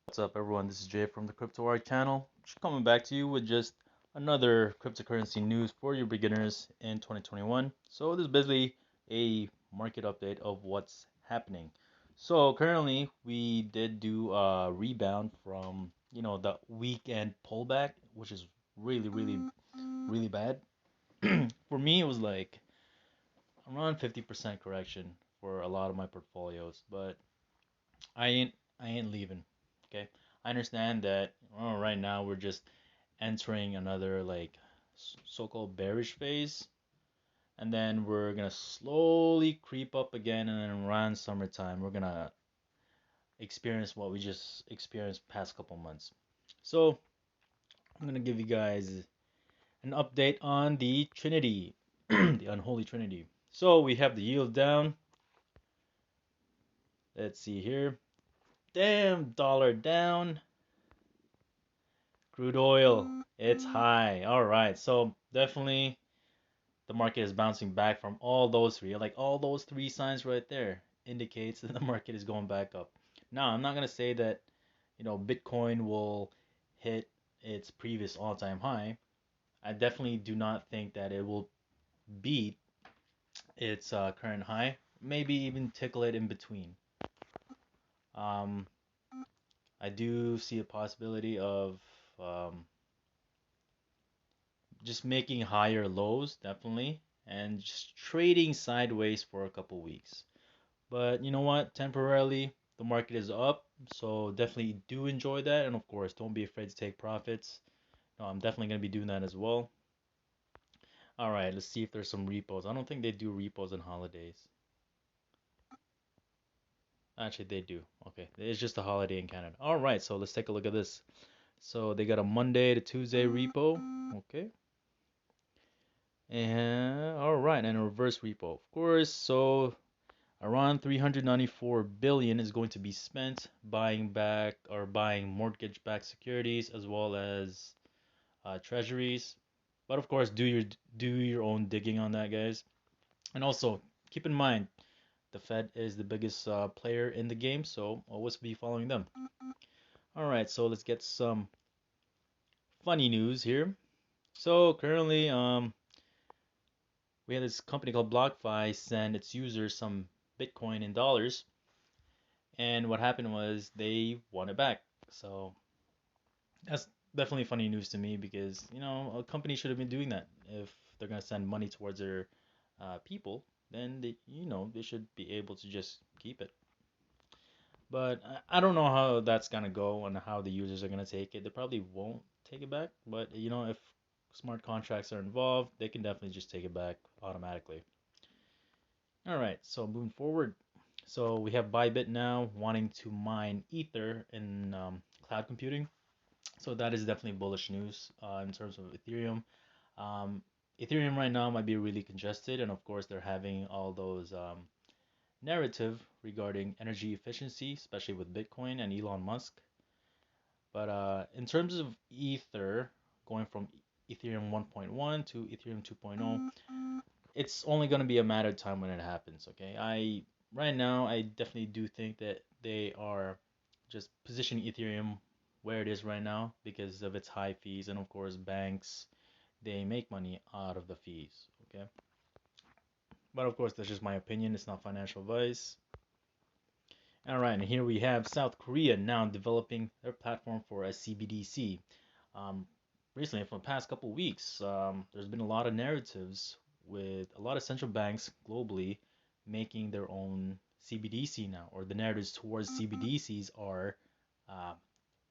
What's up, everyone? This is Jay from the Crypto Art channel. Just coming back to you with just another cryptocurrency news for your beginners in 2021. So this is basically a market update of what's happening. So currently, we did do a rebound from the weekend pullback, which is really bad. For me, it was like around 50% correction for a lot of my portfolios, but I ain't I ain't leaving. Okay. I understand that right now we're just entering another like so-called bearish phase, and then we're gonna slowly creep up again, and then around summertime we're gonna experience what we just experienced past couple months. So I'm gonna give you guys an update on the Trinity, the unholy Trinity. So we have the yield down. Let's see here. Damn, dollar down. Crude oil, it's high. All right, so definitely the market is bouncing back from all those three. Like all those three signs right there indicates that the market is going back up. Now, I'm not gonna say that, Bitcoin will hit its previous all-time high. I definitely do not think that it will beat its current high. Maybe even tickle it in between. Um, I do see a possibility of um, just making higher lows, definitely, and just trading sideways for a couple weeks. But you know what? Temporarily, the market is up, so definitely do enjoy that. And of course, don't be afraid to take profits. No, I'm definitely going to be doing that as well. All right, let's see if there's some repos. I don't think they do repos on holidays. Actually, they do. Okay, it's just a holiday in Canada. All right, so let's take a look at this. So they got a Monday to Tuesday repo. Okay. And all right, and a reverse repo, of course. So around 394 billion is going to be spent buying back or buying mortgage-backed securities as well as treasuries. But of course, do your own digging on that, guys. And also keep in mind the Fed is the biggest player in the game, so always be following them. All right, so let's get some funny news here. So currently, we had this company called BlockFi send its users some Bitcoin in dollars, and what happened was they won it back. So that's definitely funny news to me because a company should have been doing that. If they're gonna send money towards their people, then they should be able to just keep it. But I don't know how that's gonna go and how the users are gonna take it. They probably won't take it back, but if smart contracts are involved, they can definitely just take it back automatically. All right, so moving forward, so we have BuyBit now wanting to mine Ether in cloud computing. So that is definitely bullish news in terms of Ethereum. Um, Ethereum right now might be really congested, and of course they're having all those narrative regarding energy efficiency, especially with Bitcoin and Elon Musk. But in terms of Ether, going from Ethereum 1.1 to Ethereum 2.0, it's only going to be a matter of time when it happens. Okay, right now I definitely do think that they are just positioning Ethereum where it is right now because of its high fees, and of course banks, they make money out of the fees. Okay, but of course that's just my opinion. It's not financial advice. All right, and here we have South Korea now developing their platform for a CBDC. Um, Recently, for the past couple weeks, there's been a lot of narratives with a lot of central banks globally making their own CBDC now, or the narratives towards CBDCs are uh,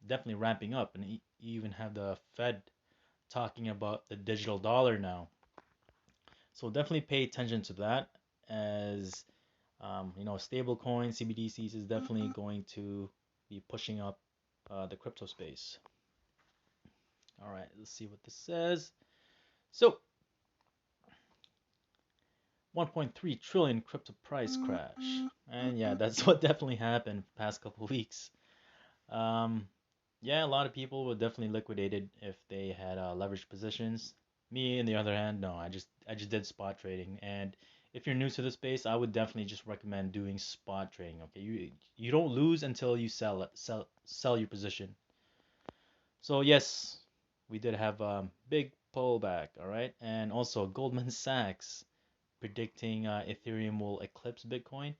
definitely ramping up, and you even have the Fed talking about the digital dollar now. So definitely pay attention to that, as stable coins, CBDCs is definitely going to be pushing up the crypto space. All right, let's see what this says. So 1.3 trillion crypto price crash. And yeah, that's what definitely happened past couple weeks. Um, yeah, a lot of people were definitely liquidated if they had leveraged positions. Me, on the other hand, no, I just did spot trading, and if you're new to the space, I would definitely just recommend doing spot trading. Okay, you don't lose until you sell your position. So yes, we did have big pullback. All right, and also Goldman Sachs predicting Ethereum will eclipse Bitcoin.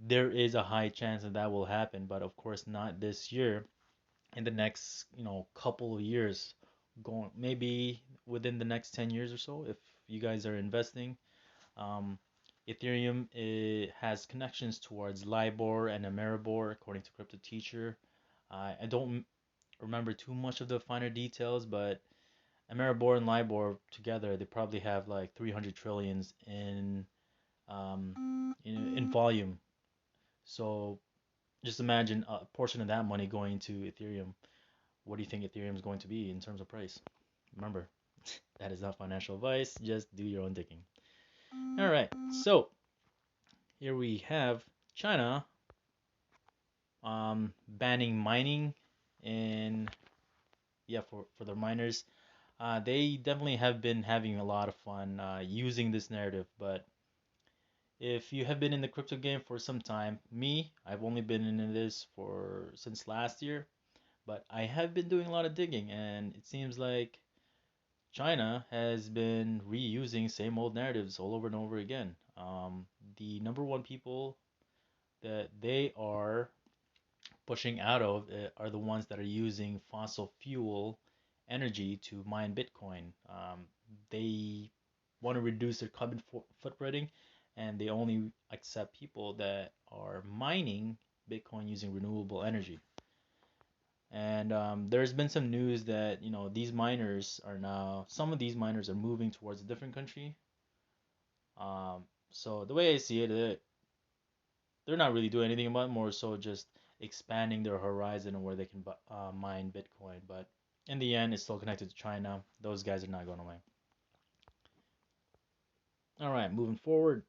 There is a high chance that that will happen, but of course not this year. In the next, couple of years, going maybe within the next 10 years or so, if you guys are investing. Um, Ethereum has connections towards LIBOR and Ameribor, according to Crypto Teacher. I don't remember too much of the finer details, but Ameribor and LIBOR together, they probably have like 300 trillions in volume. So just imagine a portion of that money going to Ethereum. What do you think Ethereum is going to be in terms of price? Remember, that is not financial advice. Just do your own digging. All right. So here we have China banning mining and yeah, for their miners. They definitely have been having a lot of fun using this narrative. But if you have been in the crypto game for some time, I've only been in this for since last year, but I have been doing a lot of digging, and it seems like China has been reusing same old narratives all over and over again. The number one people that they are pushing out of are the ones that are using fossil fuel energy to mine Bitcoin. They want to reduce their carbon footprinting, and they only accept people that are mining Bitcoin using renewable energy. And there's been some news that these miners are now some of these miners are moving towards a different country. So the way I see it, they're not really doing anything about it, more so just expanding their horizon and where they can mine Bitcoin. But in the end, it's still connected to China. Those guys are not going away. All right, moving forward.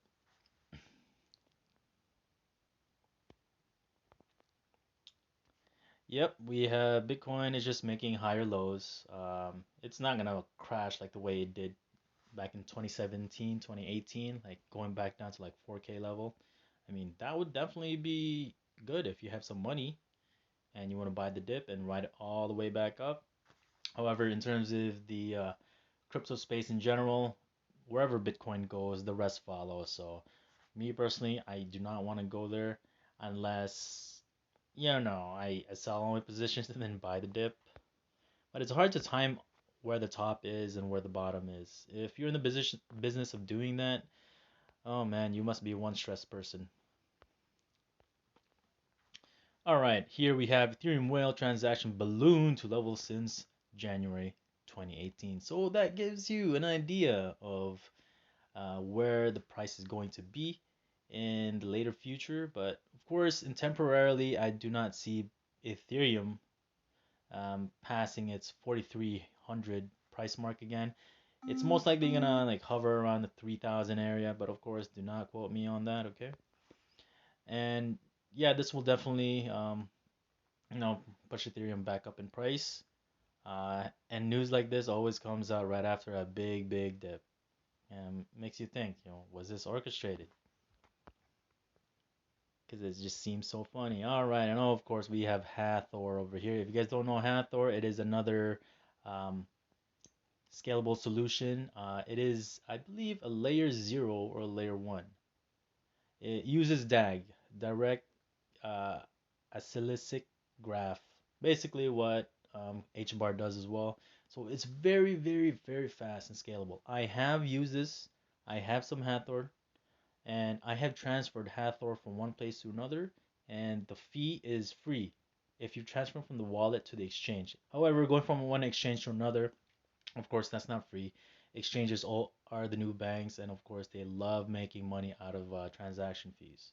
Yep, we have Bitcoin is just making higher lows. It's not gonna crash like the way it did back in 2017, 2018, like going back down to like 4K level. I mean, that would definitely be good if you have some money and you want to buy the dip and ride it all the way back up. However, in terms of the crypto space in general, wherever Bitcoin goes, the rest follow. So, me personally, I do not want to go there unless, I sell all my positions and then buy the dip. But it's hard to time where the top is and where the bottom is. If you're in the business of doing that, oh man, you must be one stressed person. All right, here we have Ethereum whale transaction balloon to level since January 2018. So that gives you an idea of where the price is going to be in the later future. But of course, in temporarily, I do not see Ethereum passing its 4,300 price mark again. It's most likely gonna like hover around the 3,000 area, but of course, do not quote me on that, okay? And yeah, this will definitely you know push Ethereum back up in price. And news like this always comes out right after a big dip, and makes you think, was this orchestrated? Because it just seems so funny. All right, I know, of course, we have Hathor over here. If you guys don't know Hathor, it is another um, scalable solution. It is, I believe, a layer 0 or a layer 1. It uses DAG, direct uh, acyclic graph. Basically, what HBAR does as well. So it's very fast and scalable. I have used this. I have some Hathor, and I have transferred Hathor from one place to another, and the fee is free if you transfer from the wallet to the exchange. However, going from one exchange to another, of course, that's not free. Exchanges all are the new banks, and of course, they love making money out of transaction fees.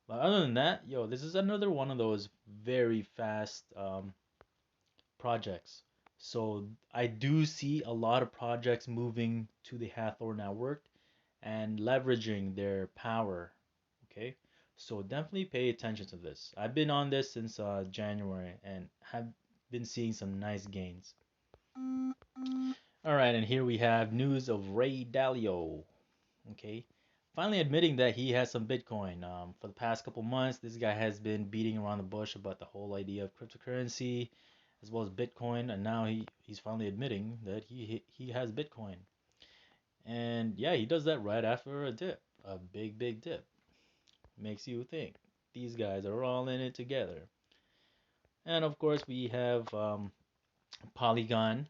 But other than that, this is another one of those very fast projects. So I do see a lot of projects moving to the Hathor network and leveraging their power. Okay, so definitely pay attention to this. I've been on this since January and have been seeing some nice gains. All right, and here we have news of Ray Dalio. Okay, finally admitting that he has some Bitcoin. For the past couple months, this guy has been beating around the bush about the whole idea of cryptocurrency as well as Bitcoin, and now he's finally admitting that he has Bitcoin. And yeah, he does that right after a dip, a big dip. Makes you think these guys are all in it together. And of course, we have Polygon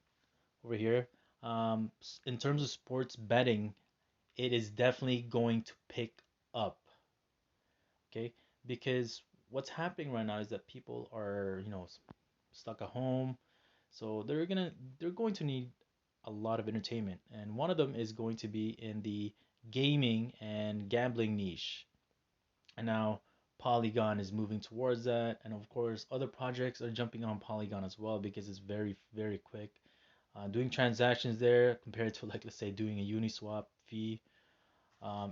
over here. In terms of sports betting, it is definitely going to pick up. Okay, because what's happening right now is that people are, stuck at home, so they're going to need a lot of entertainment, and one of them is going to be in the gaming and gambling niche. And now Polygon is moving towards that, and of course other projects are jumping on Polygon as well because it's very quick. Doing transactions there compared to, like, let's say doing a Uniswap fee,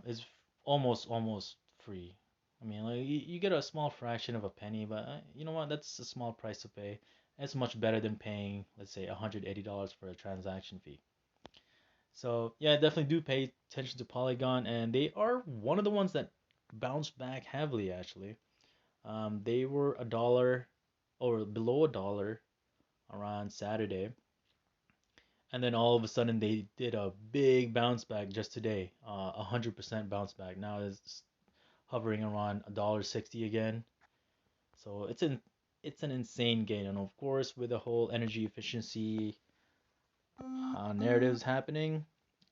is almost free. I mean, like, you get a small fraction of a penny, but you know what? That's a small price to pay. It's much better than paying, let's say, $180 for a transaction fee. So yeah, definitely do pay attention to Polygon, and they are one of the ones that bounced back heavily actually. They were a dollar or below a dollar around Saturday, and then all of a sudden they did a big bounce back just today. 100% bounce back. Now it's hovering around $1.60 again. So it's an insane gain, and of course with the whole energy efficiency narratives happening,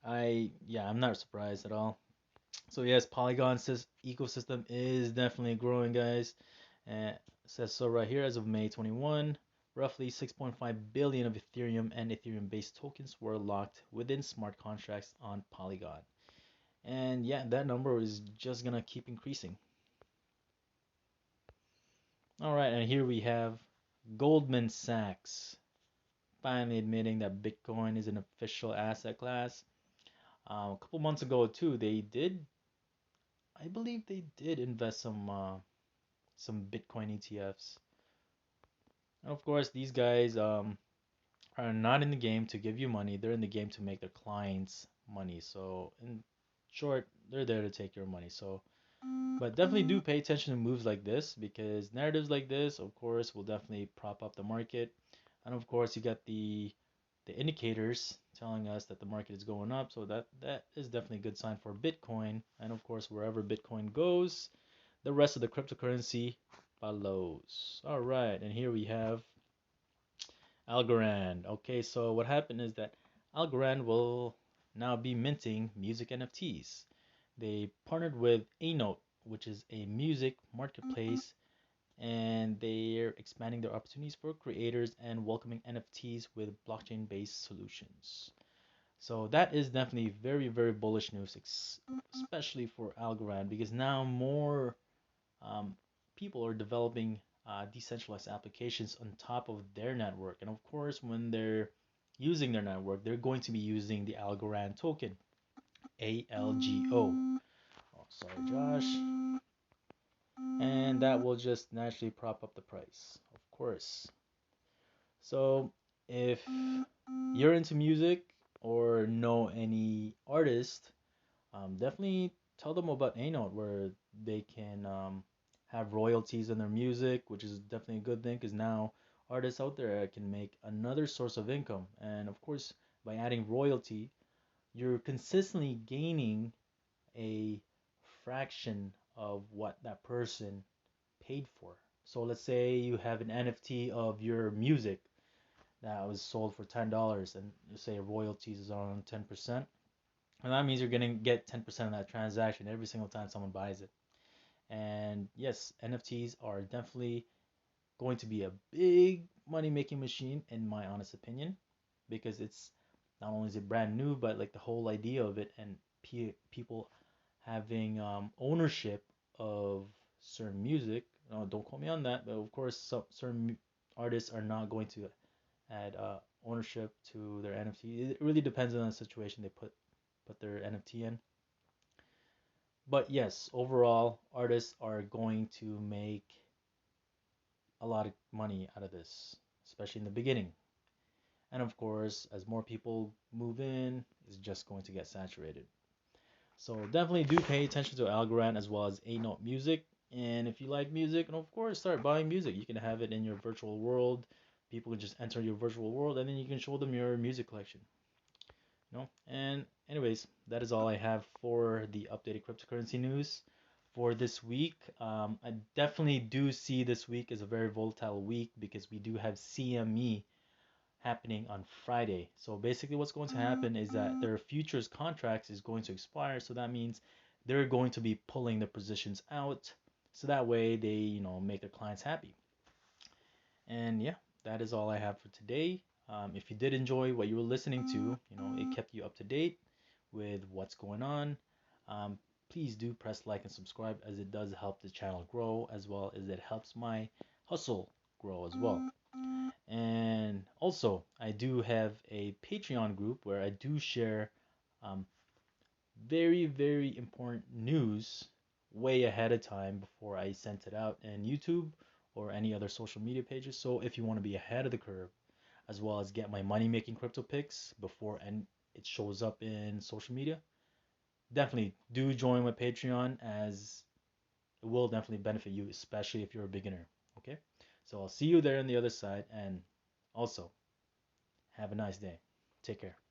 I'm not surprised at all. So yes, Polygon ecosystem is definitely growing, guys. And it says so right here. As of May 21, roughly 6.5 billion of Ethereum and Ethereum-based tokens were locked within smart contracts on Polygon. And yeah, that number is just gonna keep increasing. All right, and here we have Goldman Sachs finally admitting that Bitcoin is an official asset class. A couple months ago too, I believe they did invest some Bitcoin ETFs. And of course, these guys are not in the game to give you money. They're in the game to make their clients money. So in short, they're there to take your money. So, but definitely do pay attention to moves like this, because narratives like this, of course, will definitely prop up the market. And of course, you got the indicators telling us that the market is going up. So that is definitely a good sign for Bitcoin. And of course, wherever Bitcoin goes, the rest of the cryptocurrency follows. All right, and here we have Algorand. Okay, so what happened is that Algorand will now be minting music NFTs. They partnered with A-Note, which is a music marketplace, and they're expanding their opportunities for creators and welcoming NFTs with blockchain-based solutions. So that is definitely very bullish news, especially for Algorand, because now more um, people are developing decentralized applications on top of their network. And of course, when they're using their network, they're going to be using the Algorand token, ALGO. Oh, sorry, Josh. And that will just naturally prop up the price, of course. So if you're into music or know any artist, definitely tell them about A-Note, where they can have royalties on their music, which is definitely a good thing because now artists out there can make another source of income. And of course, by adding royalty, you're consistently gaining a fraction of what that person paid for. So let's say you have an NFT of your music that was sold for $10, and you say royalties is around 10%. And that means you're going to get 10% of that transaction every single time someone buys it. And yes, NFTs are definitely going to be a big money making machine, in my honest opinion, because it's not only is it brand new, but like the whole idea of it, and people having ownership of certain music. No, don't quote me on that, but of course, certain artists are not going to add ownership to their NFT. It really depends on the situation they put their NFT in. But yes, overall, artists are going to make a lot of money out of this, especially in the beginning. And of course, as more people move in, it's just going to get saturated. So definitely do pay attention to Algorand as well as A Note Music. And if you like music, and of course start buying music. You can have it in your virtual world. People can just enter your virtual world and then you can show them your music collection. And anyways, that is all I have for the updated cryptocurrency news for this week. I definitely do see this week as a very volatile week because we do have CME happening on Friday. So basically what's going to happen is that their futures contracts is going to expire. So that means they're going to be pulling the positions out. So that way they, make their clients happy. And yeah, that is all I have for today. If you did enjoy what you were listening to, it kept you up to date with what's going on. Um, Please do press like and subscribe as it does help the channel grow as well as it helps my hustle grow as well. And also, I do have a Patreon group where I do share um, very, very important news way ahead of time before I send it out in YouTube or any other social media pages. So if you want to be ahead of the curve, as well as get my money making crypto picks before and it shows up in social media, definitely do join my Patreon as it will definitely benefit you, especially if you're a beginner. Okay, so I'll see you there on the other side, and also have a nice day. Take care.